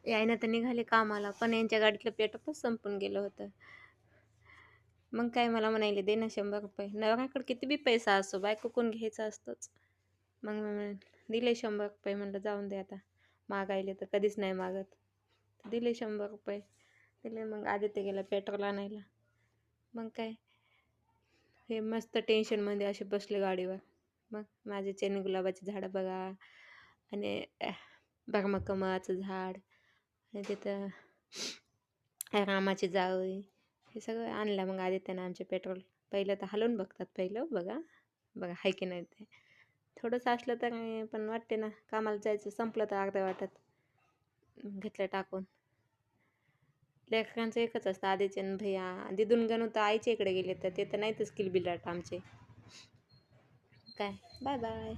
यायनं तर निघाले कामाला, पण यांच्या गाडीतलं पेट्रोलच संपून गेलं होतं. मग काय मला म्हणाले, "दे ना ₹100." नवऱ्याकडे किती बी पैसा असो, बायकोकडून घ्यायचा असतोच. मग मी दिले ₹100. म्हणलं जाऊन दे आता, मागायले तर कधीच नाही मागत. दिले ₹100. दिले. मग आदित्य गेला पेट्रोल आणायला. मग काय हे मस्त टेन्शनमध्ये असे बसले गाडीवर. मग माझे चेनी गुलाबाची झाडं बघा आणि बर्माकमळाचं झाड आणि तिथं रामाची जावळी हे सगळं आणलं. मग आदित्यनं आमचे पेट्रोल पहिलं तर हलवून बघतात, पहिलं बघा बघा आहे की नाही ते. थोडंसं असलं तर पण वाटते ना, कामाला जायचं संपलं तर अर्ध्या वाटत घेतलं टाकून. लेकरांचं एकच असतं, आदित्य आणि भैया. दिदून गणू तर आईच्या इकडे गेले, तर ते तर नाहीतच किलबिलाट आमचे. काय बाय बाय.